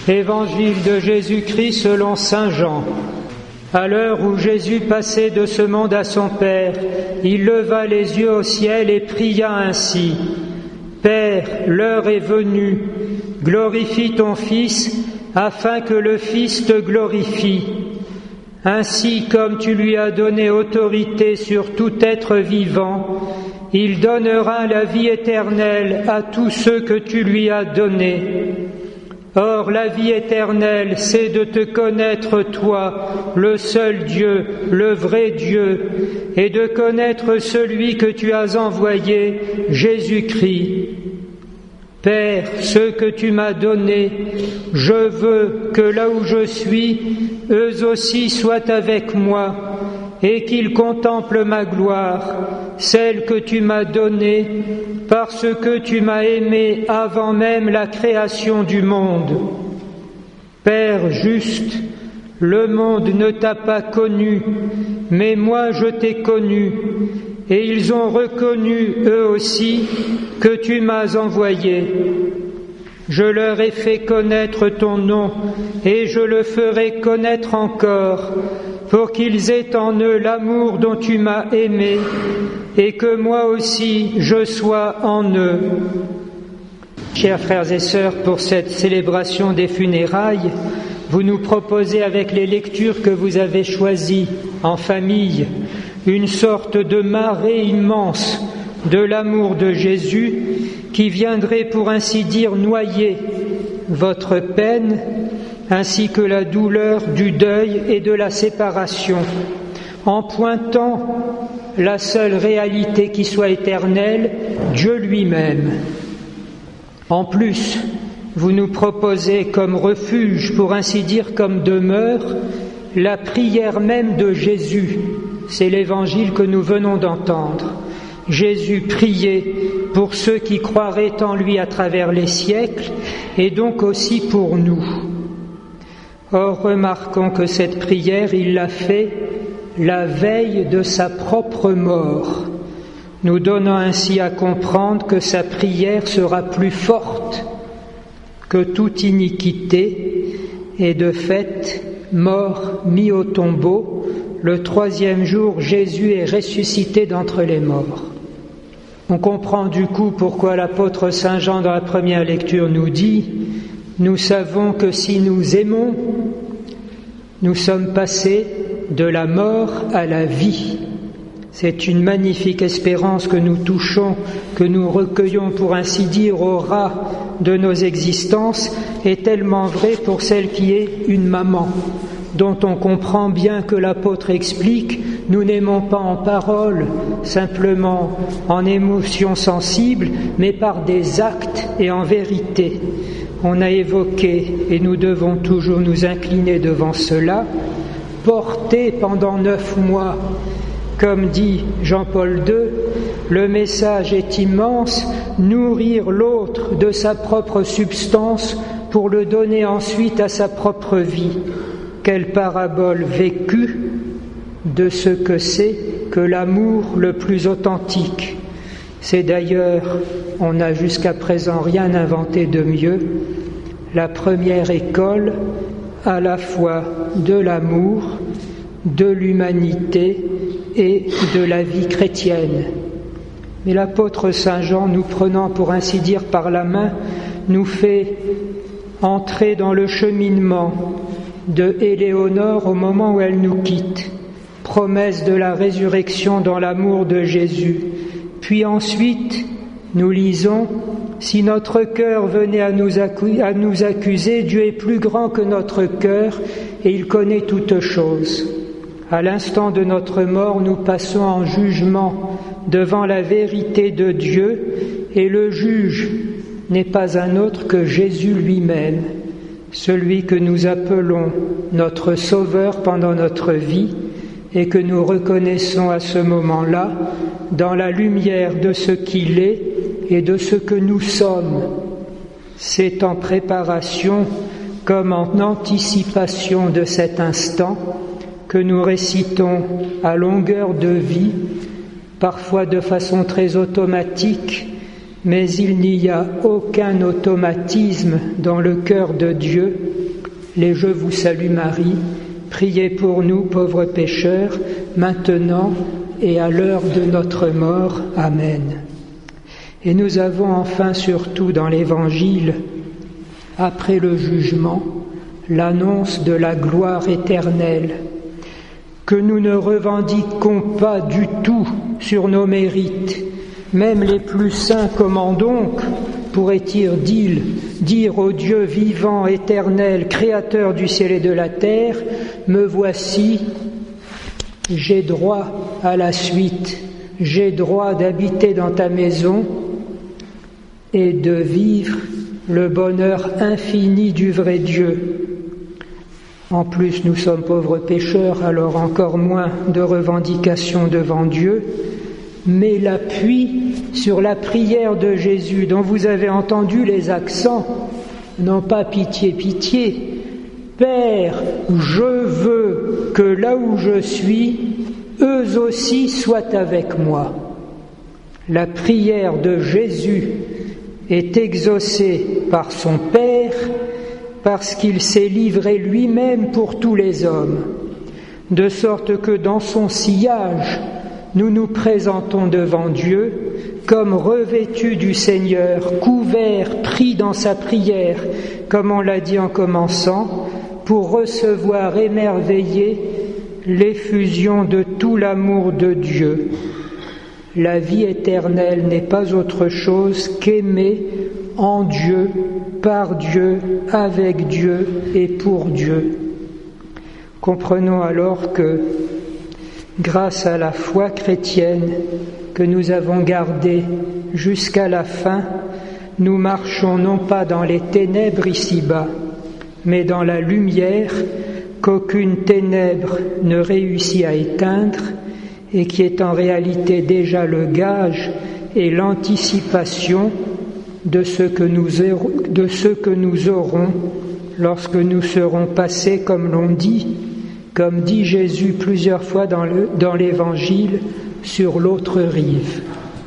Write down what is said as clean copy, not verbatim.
Évangile de Jésus-Christ selon saint Jean. À l'heure où Jésus passait de ce monde à son Père, il leva les yeux au ciel et pria ainsi. Père, l'heure est venue, glorifie ton Fils, afin que le Fils te glorifie. Ainsi, comme tu lui as donné autorité sur tout être vivant, il donnera la vie éternelle à tous ceux que tu lui as donnés. Or, la vie éternelle, c'est de te connaître toi, le seul Dieu, le vrai Dieu, et de connaître celui que tu as envoyé, Jésus-Christ. Père, ce que tu m'as donné, je veux que là où je suis, eux aussi soient avec moi, et qu'ils contemplent ma gloire, celle que tu m'as donnée, parce que tu m'as aimé avant même la création du monde. Père juste, le monde ne t'a pas connu, mais moi je t'ai connu, et ils ont reconnu eux aussi que tu m'as envoyé. Je leur ai fait connaître ton nom, et je le ferai connaître encore, pour qu'ils aient en eux l'amour dont tu m'as aimé, et que moi aussi je sois en eux. Chers frères et sœurs, pour cette célébration des funérailles, vous nous proposez avec les lectures que vous avez choisies en famille une sorte de marée immense de l'amour de Jésus qui viendrait pour ainsi dire noyer votre peine ainsi que la douleur du deuil et de la séparation, en pointant la seule réalité qui soit éternelle, Dieu lui-même. En plus, vous nous proposez comme refuge, pour ainsi dire comme demeure, la prière même de Jésus. C'est l'évangile que nous venons d'entendre. Jésus priait pour ceux qui croiraient en lui à travers les siècles, et donc aussi pour nous. Or, remarquons que cette prière, il l'a fait la veille de sa propre mort, nous donnant ainsi à comprendre que sa prière sera plus forte que toute iniquité, et de fait, mort mis au tombeau, le 3e jour, Jésus est ressuscité d'entre les morts. On comprend du coup pourquoi l'apôtre Saint Jean dans la première lecture nous dit « Nous savons que si nous aimons, nous sommes passés de la mort à la vie. » C'est une magnifique espérance que nous touchons, que nous recueillons pour ainsi dire au ras de nos existences, est tellement vraie pour celle qui est une maman, dont on comprend bien que l'apôtre explique « Nous n'aimons pas en parole, simplement en émotions sensibles, mais par des actes et en vérité. » On a évoqué, et nous devons toujours nous incliner devant cela, porter pendant 9 mois. Comme dit Jean-Paul II, le message est immense, nourrir l'autre de sa propre substance pour le donner ensuite à sa propre vie. Quelle parabole vécue de ce que c'est que l'amour le plus authentique. C'est d'ailleurs, on n'a jusqu'à présent rien inventé de mieux, la première école à la fois de l'amour, de l'humanité et de la vie chrétienne. Mais l'apôtre Saint Jean, nous prenant pour ainsi dire par la main, nous fait entrer dans le cheminement de Éléonore au moment où elle nous quitte, promesse de la résurrection dans l'amour de Jésus. Puis ensuite, nous lisons « Si notre cœur venait à nous accuser, Dieu est plus grand que notre cœur et il connaît toutes choses. » À l'instant de notre mort, nous passons en jugement devant la vérité de Dieu, et le juge n'est pas un autre que Jésus lui-même, celui que nous appelons notre Sauveur pendant notre vie et que nous reconnaissons à ce moment-là dans la lumière de ce qu'il est et de ce que nous sommes. C'est en préparation comme en anticipation de cet instant que nous récitons à longueur de vie, parfois de façon très automatique, mais il n'y a aucun automatisme dans le cœur de Dieu. Les Je vous salue Marie, priez pour nous pauvres pécheurs, maintenant et à l'heure de notre mort. Amen. Et nous avons enfin surtout dans l'Évangile, après le jugement, l'annonce de la gloire éternelle, que nous ne revendiquons pas du tout sur nos mérites. Même les plus saints, comment donc pourrait-il dire au Dieu vivant, éternel, créateur du ciel et de la terre, me voici, j'ai droit à la suite, j'ai droit d'habiter dans ta maison et de vivre le bonheur infini du vrai Dieu. En plus, nous sommes pauvres pécheurs, alors encore moins de revendications devant Dieu, mais l'appui sur la prière de Jésus, dont vous avez entendu les accents, non pas pitié, pitié, Père, je veux que là où je suis, eux aussi soient avec moi. La prière de Jésus est exaucée par son Père, parce qu'il s'est livré lui-même pour tous les hommes, de sorte que dans son sillage, nous nous présentons devant Dieu comme revêtus du Seigneur, couverts, pris dans sa prière, comme on l'a dit en commençant, pour recevoir émerveillés l'effusion de tout l'amour de Dieu. La vie éternelle n'est pas autre chose qu'aimer en Dieu, par Dieu, avec Dieu et pour Dieu. Comprenons alors que, grâce à la foi chrétienne que nous avons gardée jusqu'à la fin, nous marchons non pas dans les ténèbres ici-bas, mais dans la lumière qu'aucune ténèbre ne réussit à éteindre et qui est en réalité déjà le gage et l'anticipation de ce que nous aurons lorsque nous serons passés, comme dit Jésus plusieurs fois dans l'Évangile, sur l'autre rive.